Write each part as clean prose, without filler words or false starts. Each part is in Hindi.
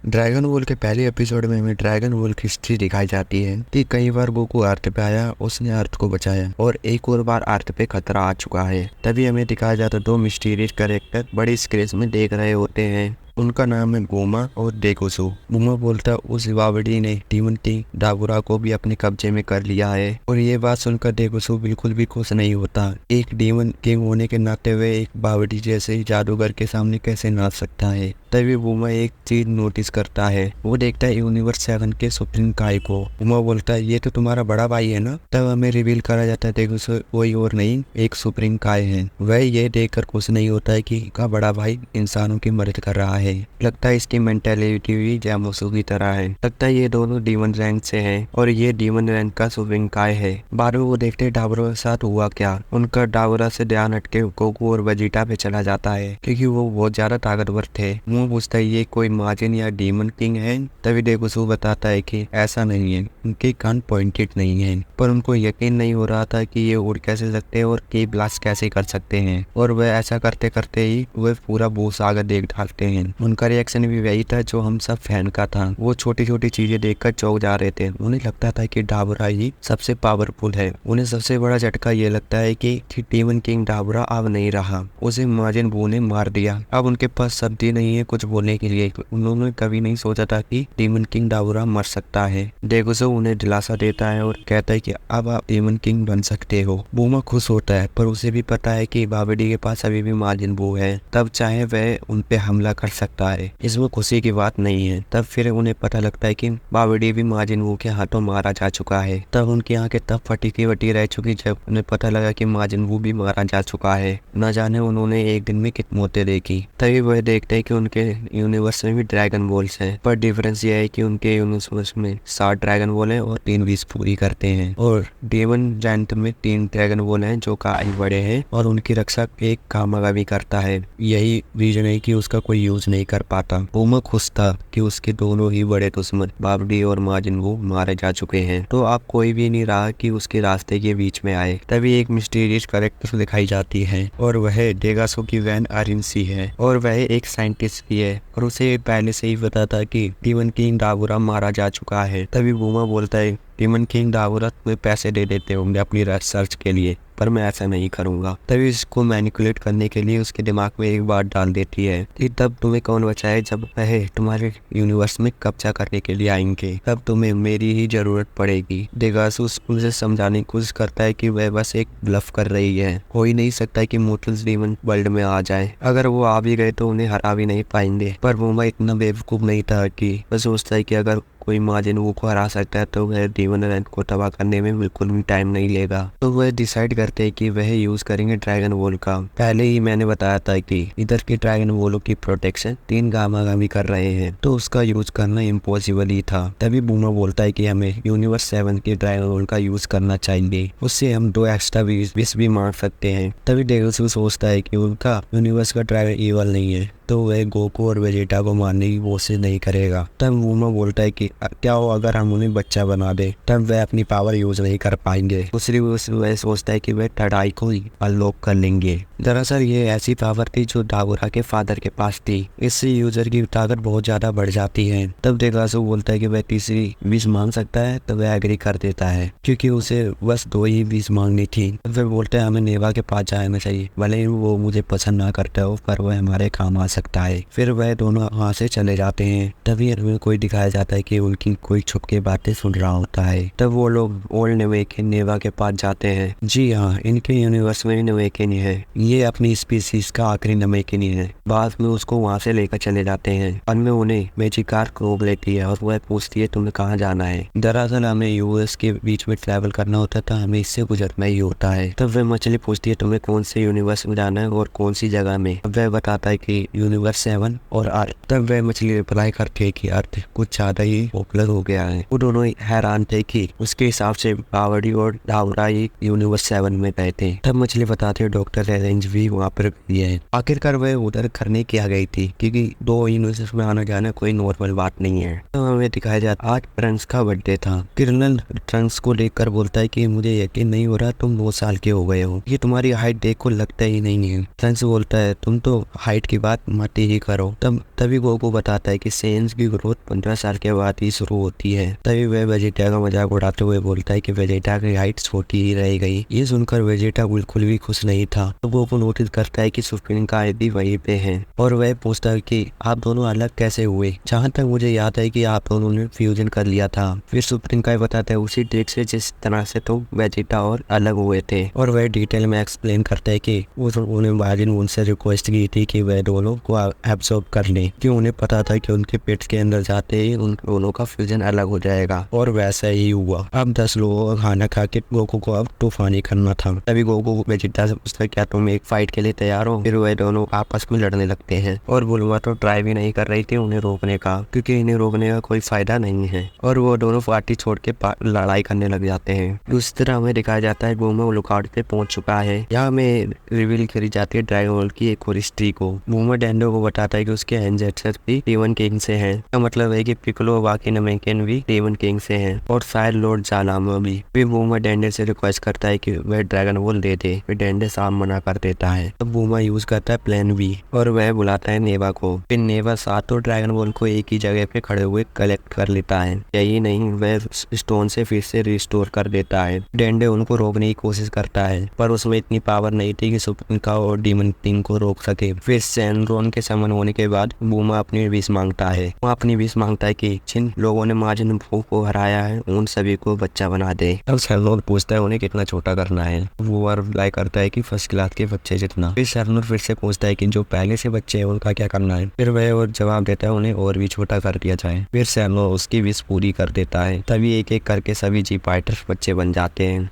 ड्रैगन बॉल के पहले एपिसोड में हमें ड्रैगन बॉल की हिस्ट्री दिखाई जाती है कि कई बार गोकू अर्थ पे आया, उसने अर्थ को बचाया और एक और बार अर्थ पे खतरा आ चुका है। तभी हमें दिखाया जाता दो मिस्टीरियस कैरेक्टर बड़ी स्क्रीन में देख रहे होते हैं। उनका नाम है बूमा और डेगोसो। बूमा बोलता उस वावड़ी ने डीमन किंग डाबुरा को भी अपने कब्जे में कर लिया है और ये बात सुनकर डेगोसो बिल्कुल भी खुश नहीं होता। एक डीमन किंग होने के नाते हुए एक बावड़ी जैसे जादूगर के सामने कैसे नाच सकता है। तभी बूमा एक चीज नोटिस करता है, वो देखता है यूनिवर्स 7 के सुप्रीम काय को। बूमा बोलता है ये तो तुम्हारा बड़ा भाई है ना। तब हमें रिवील करा जाता है डेगोसो कोई और नहीं, एक सुप्रीम काय है। वह ये देखकर खुश नहीं होता है कि का बड़ा भाई इंसानों की मदद कर रहा है। लगता है इसकी मेंटेलिटी भी जामोसू की तरह है। लगता है ये दोनों डीमन रैंक से हैं और ये डीमन रैंक का सुप्रीम काय है। बाद में वो देखते हैं डाबरा के साथ हुआ क्या। उनका डाबरा से ध्यान हटके गोकू और वेजिटा पे चला जाता है क्योंकि वो बहुत ज्यादा ताकतवर थे। वो पूछता है ये कोई माजिन या डीमन किंग है। तभी डेगोसू बताता है कि ऐसा नहीं है, उनके कान पॉइंटेड नहीं है। पर उनको यकीन नहीं हो रहा था कि ये उड़ कैसे सकते हैं और की ब्लास्ट कैसे कर सकते हैं। और वह ऐसा करते करते ही वह पूरा भूसागर देख डालते हैं। उनका रिएक्शन भी वही था जो हम सब फैन का था। वो छोटी छोटी चीजें देखकर चौंक जा रहे थे। उन्हें लगता था कि डाबरा ही सबसे पावरफुल है। उन्हें सबसे बड़ा झटका ये लगता है कि डीमन किंग डाबरा अब नहीं रहा, उसे माजिन बू ने मार दिया। अब उनके पास शब्द नहीं है कुछ बोलने के लिए। उन्होंने कभी नहीं सोचा था कि डीमन किंग डाबरा मर सकता है। डेगोसो उन्हें दिलासा देता है और कहता है कि अब आप डीमन किंग बन सकते हो। बूमा खुश होता है पर उसे भी पता है कि बावड़ी के पास अभी भी माजिन बू है, तब चाहे वह उन पे हमला कर सकता है। इसमें खुशी की बात नहीं है। तब फिर उन्हें पता लगता है कि बावड़ी भी माजिन बू के हाथों मारा जा चुका है। तब उनकी आंखें तब फटी की वटी रह चुकी जब उन्हें पता लगा कि माजिन बू भी मारा जा चुका है। न जाने उन्होंने एक दिन में कितनी मौतें देखी। तभी वह देखते हैं कि उनके यूनिवर्स में भी ड्रैगन बॉल्स हैं, पर डिफरेंस ये है कि उनके यूनिवर्स में 7 ड्रैगन बॉल हैं और 3 विश पूरी करते हैं और डेमन जायंट में 3 ड्रैगन बॉल हैं जो काफी बड़े हैं और उनकी रक्षा एक कामयाबी भी करता है। यही रीजन है कि उसका कोई यूज नहीं कर पाता। बूमा खुश था कि उसके दोनों ही बड़े दुश्मन बावड़ी और माजिन बू मारे जा चुके हैं, तो अब कोई भी नहीं रहा कि उसके रास्ते के बीच में आए। तभी एक मिस्टीरियस कैरेक्टर दिखाई जाती है और वह डेगासो की वैन आरिनसी है और वह एक साइंटिस्ट भी है और उसे पहले से ही पता था कि डीमन किंग डाबुरा मारा जा चुका है। तभी बूमा बोलता है डीमन किंग डाबुरा तुम्हें पैसे दे देते होंगे अपनी रिसर्च के लिए, पर मैं ऐसा नहीं करूंगा। तभी इसको मैनिपुलेट करने के लिए उसके दिमाग में एक बात डाल देती है कि तब तुम्हें कौन बचाए जब वह तुम्हारे यूनिवर्स में कब्जा करने के लिए आएंगे, तब तुम्हें मेरी ही जरूरत पड़ेगी। डेगासो उसे समझाने की कोशिश करता है कि वह बस एक ब्लफ कर रही है। हो ही नहीं सकता कि मोर्टल्स डीमन वर्ल्ड में आ जाए। अगर वो आ भी गए तो उन्हें हरा भी नहीं पाएंगे। पर बूमा इतना बेवकूफ नहीं था कि वह सोचता है कि अगर कोई माजिन वो को हरा सकता है तो वह डीमन रैंक को तबाह करने में बिल्कुल भी टाइम नहीं लेगा। तो वह डिसाइड करते हैं कि वह यूज करेंगे ड्रैगन बॉल का। पहले ही मैंने बताया था कि इधर के ड्रैगन बॉलों की प्रोटेक्शन 3 गामा-गामी कर रहे हैं, तो उसका यूज करना इम्पॉसिबल ही था। तभी बूमा बोलता है कि हमें यूनिवर्स 7 के ड्रैगन बॉल का यूज करना चाहिए, उससे हम 2 एक्स्ट्रा विश भी मांग सकते हैं। तभी डेगोसू सोचता है कि उनका यूनिवर्स का ड्रैगन इवल नहीं है, तो वह गोकू और वेजिटा को मारने की कोशिश नहीं करेगा। तब बूमा बोलता है कि क्या हो अगर हम उन्हें बच्चा बना दे, तब वह अपनी पावर यूज नहीं कर पाएंगे। दूसरी वह सोचता है कि वह टडाई को ही अनलॉक कर लेंगे। दरअसल ये ऐसी पावर थी जो डाबुरा के फादर के पास थी। इससे यूजर की ताकत बहुत ज्यादा बढ़ जाती है। तब डेगासो बोलता है कि वह तीसरी विश मांग सकता है, तो वह एग्री कर देता है क्योंकि उसे बस 2 ही विश मांगनी थी। फिर बोलते हैं हमें नेवा के पास जाना चाहिए, भले ही वो मुझे पसंद ना करता हो पर वह हमारे काम आ सकता है। फिर वह दोनों वहाँ से चले जाते हैं। तभी हमें कोई दिखाया जाता है कि उनकी कोई छुप के बातें सुन रहा होता है। तब वो लोग ओल्ड नवेकिन नेवा के पास जाते हैं। जी हाँ, इनके यूनिवर्स में नवेकिन है। ये अपनी स्पीसीज का आखिरी नवेकिन है। बाद में उसको वहाँ से लेकर चले जाते हैं और में उन्हें मैजिकार रोक लेती है और वह पूछती है तुम्हें कहाँ जाना है। दरअसल हमें यूएस के बीच में ट्रैवल करना होता था, हमें इससे गुजरना ही होता है। तब वह मछली पूछती है तुम्हें कौन से यूनिवर्स में जाना है और कौन सी जगह में। वह बताता है कि यूनिवर्स 7 और अर्थ। तब वह मछली रिप्लाई करती है कि अर्थ कुछ ज्यादा ही पॉपुलर हो गया है। वो दोनों हैरान थे कि उसके हिसाब से बावड़ी और डाबुरा ही यूनिवर्स 7 में गए थे। तब मछली बताते हैं डॉक्टर रेंज भी वहाँ पर गई है। आखिरकार वह उधर करने क्या गई थी क्योंकि 2 यूनिवर्स में आना जाना कोई नॉर्मल बात नहीं है। तो हमें दिखाया जाता आज ट्रंक्स का बर्थडे था। कर्नल ट्रंक्स को देखकर बोलता है कि मुझे यकीन नहीं हो रहा तुम 9 साल के हो गए हो, ये तुम्हारी हाइट देखो लगता ही नहीं है। ट्रंक्स बोलता है तुम तो हाइट की बात मत ही करो। तभी गोकू बताता है कि सेंस की ग्रोथ 15 साल के बाद ही शुरू होती है। तभी वह वेजिटा का मजाक उड़ाते हुए बोलता है कि वेजिटा की हाइट छोटी ही रह गई। ये सुनकर वेजिटा बिल्कुल भी खुश नहीं था। तो गोकू नोटिस करता है कि सुप्रीम काय भी वहीं पे है और वह पूछता है कि आप दोनों अलग कैसे हुए। जहाँ तक मुझे याद है कि आप दोनों ने फ्यूजन कर लिया था। फिर सुप्रीम काय बताता है उसी ट्रिक से जिस तरह से तो वेजिटा और अलग हुए थे, और वह डिटेल में एक्सप्लेन करता है कि उन्हें माजिन उनसे रिक्वेस्ट की थी कि वह दोनों को एब्सॉर्ब कर ले, कि उन्हें पता था कि उनके पेट के अंदर जाते ही उन दोनों का फ्यूजन अलग हो जाएगा, और वैसा ही हुआ। अब 10 लोगों का खाना खा के गोकू को अब तूफानी करना था। तभी गोकू वेजिटा से पूछता है क्या तुम एक फाइट के लिए तैयार हो। फिर वह दोनों आपस में लड़ने लगते हैं और बुलमा तो ट्राई भी नहीं कर रही थी उन्हें रोकने का, क्योंकि इन्हें रोकने का कोई फायदा नहीं है, और वो दोनों पार्टी छोड़ के लड़ाई करने लग जाते हैं। दूसरी तरह हमें दिखाया जाता है बुलमा लुकआउट पे पहुंच चुका है। यहाँ हमें रिवील करी जाती है ड्रैगन बॉल की एक और हिस्ट्री को। बुलमा डेंडो को बताता है कि उसके एंसेस्टर भी डेमन किंग से हैं। इसका मतलब है कि पिक्कोलो और बाकी नमेकिन भी डेमन किंग से हैं, और शायद लॉर्ड जालामा भी। फिर बुलमा डेंडे से रिक्वेस्ट करता है कि वह ड्रैगन बॉल दे दे। फिर डेंडे साफ मना कर देता है। तब बुलमा यूज करता है प्लान बी और वह बुलाता है नेवा को। फिर नेवा सातों ड्रैगन बॉल को एक ही जगह पे खड़े हुए कलेक्ट कर लेता है। यही नहीं, वह स्टोन से फिर से रिस्टोर कर देता है। डेंडे उनको रोकने की कोशिश करता है, पर उसमें इतनी पावर नहीं थी कि सुप्रीका और डीमन किंग को रोक सके। फिर सैनरोन के समन होने के बाद बूमा अपनी विश मांगता है। वो अपनी विश मांगता है कि जिन लोगों ने माजिन बू को हराया है उन सभी को बच्चा बना दे। अब सैनरोन पूछता है उन्हें कितना छोटा करना है। वो रिप्लाई करता है कि फर्स्ट क्लास के बच्चे जितना। फिर सैनरोन फिर से पूछता है कि जो पहले से बच्चे हैं उनका क्या करना है। फिर वह और जवाब देता है उन्हें और भी छोटा कर दिया जाए। फिर सैनरोन उसकी विश पूरी कर देता है। तभी एक एक करके सभी जी फाइटर्स बच्चे बन जाते हैं।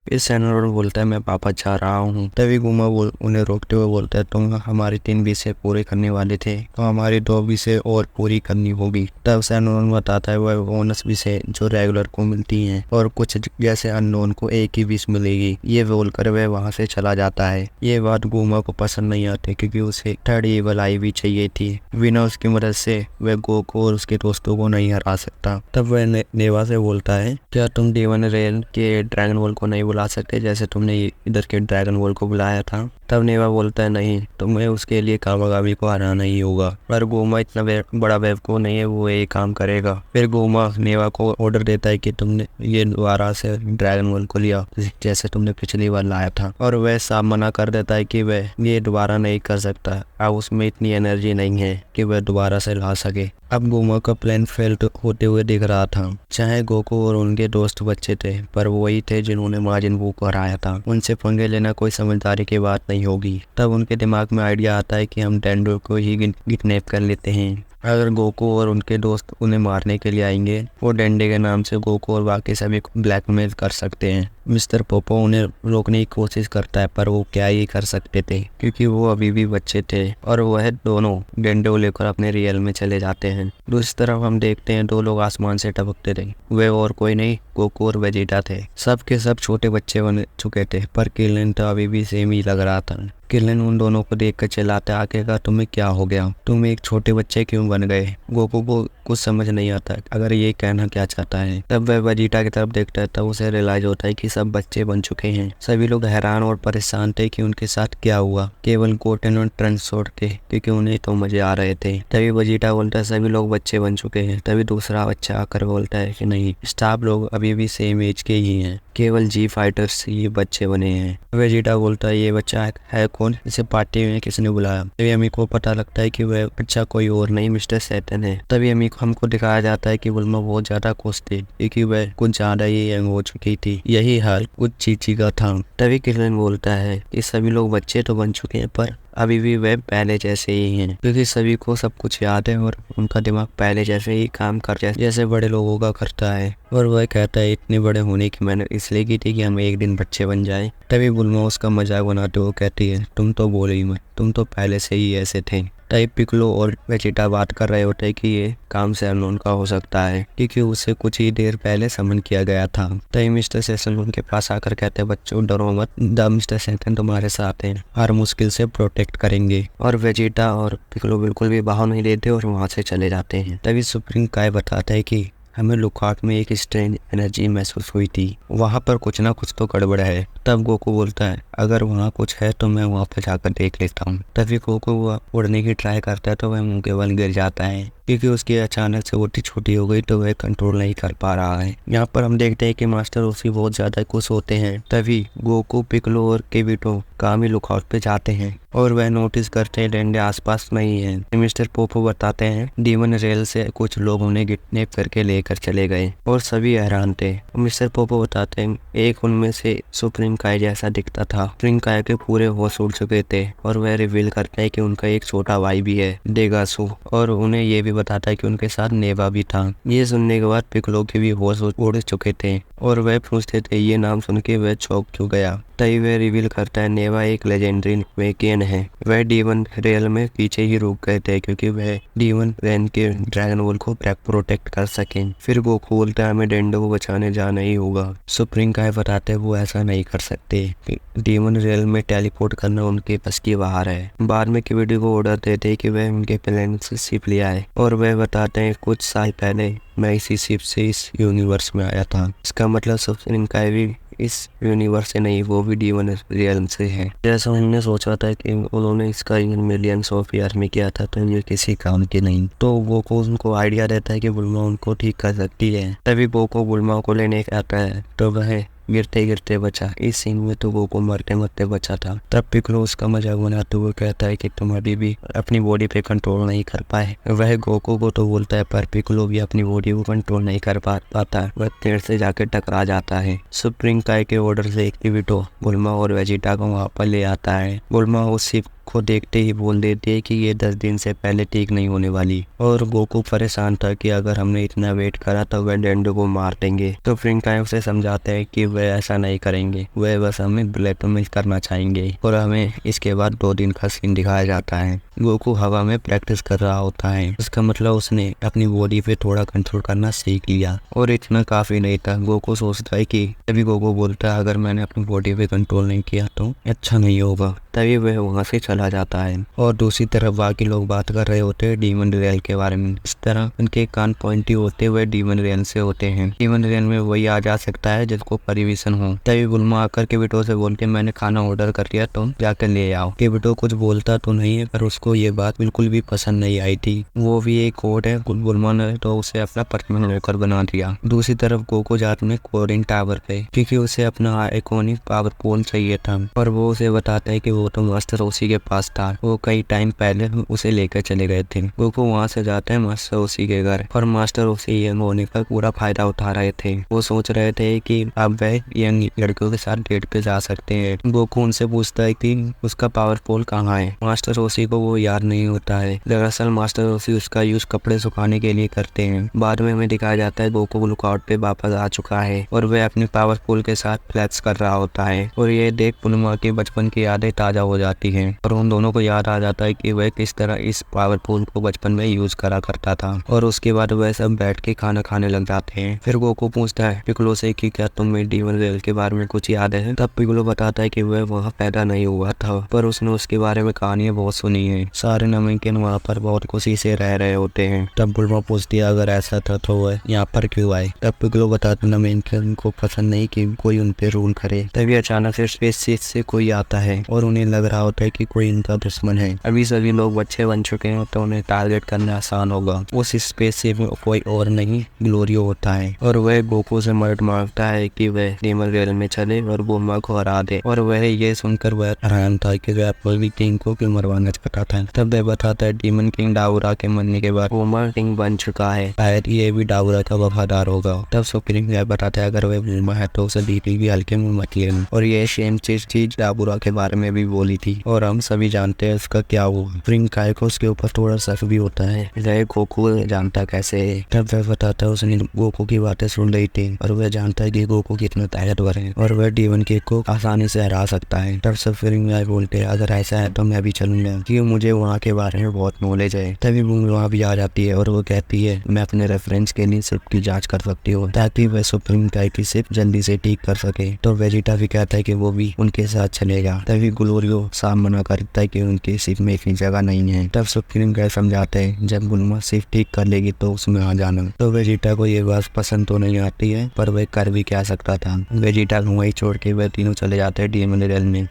फिर सैनरोन बोलता है मैं वापस जा रहा हूँ। तभी गुमा उन्हें रोकते हुए बोलता है तुम हमारी 3 विषय पूरे करने वाले थे तो हमारी 2 विषय और पूरी करनी होगी। तब सैनरोन बताता है वह बोनस विषय जो रेगुलर को मिलती हैं और कुछ जैसे अननोन को एक ही विष मिलेगी। ये बोलकर वह वहाँ से चला जाता है। ये बात गुमा को पसंद नहीं आती क्योंकि उसे थर्ड एवल आई भी चाहिए थी। बिना उसकी मदद से वह गोकू और उसके दोस्तों को नहीं हरा सकता। तब वह नेवा से बोलता है क्या तुम डेमन रेल के ड्रैगन बॉल को नहीं बुला सकते जैसे तुमने इधर के ड्रैगन बॉल को बुलाया था। तब नेवा बोलता है नहीं, तुम्हें उसके लिए कामागामी को हराना ही होगा। पर गोमा इतना बड़ा बेवकूफ नहीं है, वो ये काम करेगा। फिर गोमा नेवा को ऑर्डर देता है कि तुमने ये दोबारा से ड्रैगन बॉल को लिया जैसे तुमने पिछली बार लाया था, और वह साफ मना कर देता है कि वह ये दोबारा नहीं कर सकता। अब उसमें इतनी एनर्जी नहीं है कि वह दोबारा से ला सके। अब गोमा का प्लान फेल होते हुए दिख रहा था। चाहे गोकू और उनके दोस्त बच्चे थे, पर वो वही थे जिन्होंने माजिन बू को हराया था। उनसे पंगे लेना कोई समझदारी की बात नहीं होगी। तब उनके दिमाग में आइडिया आता है कि हम डेंडो को ही किडनैप कर लेते हैं। अगर गोकू और उनके दोस्त उन्हें मारने के लिए आएंगे, वो डेंडे के नाम से गोकू और बाकी सभी को ब्लैकमेल कर सकते हैं। मिस्टर पोपो उन्हें रोकने की कोशिश करता है, पर वो क्या ही कर सकते थे क्योंकि वो अभी भी बच्चे थे, और वह दोनों डेंडे को लेकर अपने रियल में चले जाते हैं। दूसरी तरफ हम देखते हैं 2 लोग आसमान से टपकते थे। वे और कोई नहीं, गोकू और वेजिटा थे। सब के सब छोटे बच्चे बन चुके थे, पर किलन तो अभी भी सेम ही लग रहा था। किलन उन दोनों को देख कर चिल्लाता है आगे का तुम्हें क्या हो गया, तुम एक छोटे बच्चे क्यों बन गए। गोकू को कुछ समझ नहीं आता अगर ये कहना क्या चाहता है। तब वह वेजिटा की तरफ देखता है, तब उसे रियलाइज होता है कि सब बच्चे बन चुके हैं। सभी लोग हैरान और परेशान थे कि उनके साथ क्या हुआ। केवल गोटेन और ट्रांसपोर्ट थे क्योंकि उन्हें तो मजे आ रहे थे। तभी वेजिटा बोलता है सभी लोग बच्चे बन चुके हैं। तभी दूसरा बच्चा आकर बोलता है कि नहीं, स्टाफ लोग अभी भी सेम एज के ही हैं, केवल जी फाइटर्स ये बच्चे बने हैं। वेजिटा बोलता है ये बच्चा है कौन, इसे पार्टी में किसने बुलाया। तभी अमी को पता लगता है कि वह बच्चा कोई और नहीं मिस्टर सैटन है। तभी अमी को हमको दिखाया जाता है कि बुल्मा बहुत ज्यादा खुश थी क्योंकि वह कुछ ज्यादा ही यंग हो चुकी थी। यही हाल कुछ चीची का था। तभी किलन बोलता है कि सभी लोग बच्चे तो बन चुके हैं, पर अभी भी वे पहले जैसे ही हैं क्योंकि सभी को सब कुछ याद है और उनका दिमाग पहले जैसे ही काम कर जैसे बड़े लोगों का करता है। और वह कहता है इतने बड़े होने की मैंने इसलिए की थी कि हम एक दिन बच्चे बन जाए। तभी बुल्मा उसका मजाक बनाते हुए कहती है तुम तो बोले ही मत, तुम तो पहले से ही ऐसे थे। तभी पिक्कोलो और वेजिटा बात कर रहे होते कि ये काम सैनरोन का हो सकता है क्योंकि उसे कुछ ही देर पहले समन किया गया था। तभी मिस्टर सैटन उनके पास आकर कहते हैं बच्चों डरो मत, द मिस्टर सैटन तुम्हारे साथ हैं, हर मुश्किल से प्रोटेक्ट करेंगे। और वेजिटा और पिक्कोलो बिल्कुल भी बाहर नहीं देते और वहाँ से चले जाते हैं। तभी सुप्रीम काय बताता है कि हमें लुकआउट में एक स्ट्रेंज एनर्जी महसूस हुई थी, वहाँ पर कुछ ना कुछ तो गड़बड़ है। तब गोकू बोलता है अगर वहाँ कुछ है तो मैं वहाँ पर जाकर देख लेता हूँ। तभी गोकू उड़ने की ट्राई करता है तो वह मुंह के बल गिर जाता है क्योंकि उसकी अचानक से ओटी छोटी हो गई तो वह कंट्रोल नहीं कर पा रहा है। यहाँ पर हम देखते हैं कि मास्टर रोशी बहुत ज्यादा खुश होते हैं। तभी गोकू, पिक्कोलो और किबिटो कामी लुकआउट पे जाते हैं और वह नोटिस करते हैं डेंडे आसपास नहीं है। मिस्टर पोपो बताते हैं डीमन रेल से कुछ लोग उन्हें किडनैप करके लेकर चले गए और सभी हैरान थे। मिस्टर पोपो बताते हैं एक उनमें से सुप्रीम काय जैसा दिखता था। सुप्रीम काय के पूरे होश उड़ चुके थे और वह रिवील करता है कि उनका एक छोटा भाई भी है, डेगासु, और उन्हें ये भी बताता है कि उनके साथ नेवा भी था। ये सुनने के बाद पिक्कोलो के भी होश उड़ चुके थे और वह पूछते थे ये नाम सुन के वह चौंक क्यों गया। तभी वह रिवील करता है नेवा एक लेजेंडरी वेकेन है। वह डीमन रेल में पीछे ही रुक गए थे क्योंकि वह डीमन रेन के ड्रैगन वोल को प्रोटेक्ट कर सके। फिर गोकू बोलता है हमें डेंडो को बचाने जाना ही होगा। सुप्रीम काय बताते वो ऐसा नहीं कर सकते, डीमन रेल में टेलीपोर्ट करना उनके बस की बाहर है। बाद में किबिटो को ऑर्डर देते कि वह उनके प्लेनेट से शिप ले आए और वह बताते हैं कुछ साल पहले मैं इसी शिप से इस यूनिवर्स में आया था। इसका मतलब सुप्रीम काय भी इस यूनिवर्स से नहीं, वो भी डीमन रियल्म से है। जैसा उन्होंने सोचा था कि उन्होंने इसका मिलियंस ऑफ ईयर में किया था तो ये किसी काम के नहीं। तो गोकू उनको आइडिया देता है कि बुल्मा उनको ठीक कर सकती है। तभी गोकू बुल्मा को लेने आता है तो वह गिरते गिरते बचा। इस सीन में तो गोकू मरते मरते बचा था। तब पिक्कोलो उसका मजाक बनाते हुए कहता है कि तुम अभी भी अपनी बॉडी पे कंट्रोल नहीं कर पाए। वह गोकू को तो बोलता है पर पिक्कोलो भी अपनी बॉडी को कंट्रोल नहीं कर पाता। वह पेड़ से जाकर टकरा जाता है। सुप्रीम काय के ऑर्डर से किबिटो बुल्मा और वेजिटा को वहाँ पर ले आता है। बुल्मा उस शिप को देखते ही बोल देती है कि ये 10 दिन से पहले ठीक नहीं होने वाली और गोकू परेशान था कि अगर हमने इतना वेट करा तो वह डेंडो को मार देंगे। तो सुप्रीम काय उसे समझाते हैं कि वह ऐसा नहीं करेंगे, वह बस हमें ब्लैकमेल करना चाहेंगे। और हमें इसके बाद 2 दिन का सीन दिखाया जाता है। गोकू हवा में प्रैक्टिस कर रहा होता है। इसका मतलब उसने अपनी बॉडी पे थोड़ा कंट्रोल करना सीख लिया और इतना काफी नहीं था। गोकू सोचता है कि तभी गोकू बोलता है अगर मैंने अपनी बॉडी पे कंट्रोल नहीं किया तो अच्छा नहीं होगा। तभी वह वहाँ से चला जाता है और दूसरी तरफ बाकी लोग बात कर रहे होते हैं डीमन रेल के बारे में। इस तरह उनके कान पॉइंटी होते हुए डीमन रेल से होते हैं। डीमन रेल में वही आ जा सकता है जिसको परिविशन हो। तभी बुल्मा आकर किबिटो से बोलते मैंने खाना ऑर्डर कर दिया, तुम जाकर ले आओ। किबिटो कुछ बोलता तो नहीं है पर उसको ये बात बिल्कुल भी पसंद नहीं आई थी। वो भी एक कोड है, बुल्मा ने तो उसे अपना पर्सनल नौकर बना दिया। दूसरी तरफ गोकू जात में कोरिन टावर पे क्योंकि उसे अपना आइकॉनिक पावर पोल चाहिए था और वो उसे बताता है कि वो तो मास्टर रोशी के पास था, वो कई टाइम पहले उसे लेकर चले गए थे। गोकू वहाँ से जाते हैं मास्टर रोशी के घर और मास्टर रोशी यंग होने का पूरा फायदा उठा रहे थे। वो सोच रहे थे कि अब वह यंग लड़कियों के साथ डेट पे जा सकते हैं। गोकू उनसे पूछता है कि उसका पावर पोल कहाँ है। मास्टर रोशी को वो याद नहीं होता है। दरअसल मास्टर रोशी उसका यूज कपड़े सुखाने के लिए करते हैं। बाद में हमें दिखाया जाता है गोकू लुकआउट पे वापस आ चुका है और वह अपने पावर पोल के साथ फ्लैक्स कर रहा होता है और ये देख बुल्मा की बचपन की यादें ताजा हो जाती है और उन दोनों को याद आ जाता है कि वह किस तरह इस पावर पोल को बचपन में यूज करा करता था। और उसके बाद वह सब बैठ के खाना खाने लग जाते हैं। फिर गोकू पूछता है पिक्कोलो से कि क्या तुम्हें डीमन रेल के बारे में कुछ याद है। तब पिक्कोलो बताता है कि वह वहाँ पैदा नहीं हुआ था पर उसने उसके बारे में कहानियां बहुत सुनी है। सारे नमकीन वहाँ पर बहुत खुशी से रह रहे होते हैं। तब बुल्मा पूछती है अगर ऐसा था तो वह यहाँ पर क्यों आए। तब पिक्कोलो बताता है नमकीन को पसंद नहीं कि कोई उन पे रूल करे। तभी अचानक से स्पेसशिप से कोई आता है और उन्हें लग रहा होता है कि कोई इनका दुश्मन है। अभी सभी लोग बच्चे बन चुके हैं तो उन्हें टारगेट करना आसान होगा। उस स्पेसशिप में कोई और नहीं ग्लोरियो होता है और वह गोकू से मदद मांगता है कि वह डीमन रेल में चले और बुल्मा को हरा दे। और वह ये सुनकर वह हैरान था कि वह एप्पल किंग को क्यों मरवाना चाहता था। तब वह बताता है डीमन किंग डाउरा के मरने के बाद बुल्मा किंग बन चुका है, शायद ये भी डाउरा का वफादार होगा। तब सुप्रीम यह बताता है अगर वह बुल्मा है तो उसे डीपी भी हल्के में मत लेना। और ये सेम चीज डाबुरा के बारे में भी बोली थी और हम सभी जानते हैं उसका क्या हुआ। स्प्रिंग काय को उसके ऊपर थोड़ा शक भी होता है, वह गोकू जानता कैसे है। तब वह बताता है उसने गोकू की बातें सुन रही थी और वह जानता है कि गोकू कितना ताकतवर है और वह डीमन किंग को आसानी से हरा सकता है। तब सब स्प्रिंग काय बोलते हैं अगर ऐसा है तो मैं भी चलूंगा क्योंकि मुझे वहाँ के बारे में बहुत नॉलेज है। तभी वो वहाँ भी आ जाती है और वो कहती है मैं अपने रेफरेंस के लिए शिप की जाँच कर सकती हूँ ताकि वह सुप्रीम काय की शिप जल्दी से ठीक कर सके। तो वेजिटा भी कहता है कि वो भी उनके साथ चलेगा। तभी ग्लो ओरियो साफ मना करता है कि उनकी शिप में इतनी जगह नहीं है। तब सुप्रीम गैस समझाते हैं जब बुलमा शिप ठीक कर लेगी तो उसमें आ जाना। तो वेजिटा को ये बात पसंद तो नहीं आती है, पर वह कर भी क्या सकता था। वेजिटा को वही छोड़ के वे तीनों चले जाते हैं डीमन रियल में।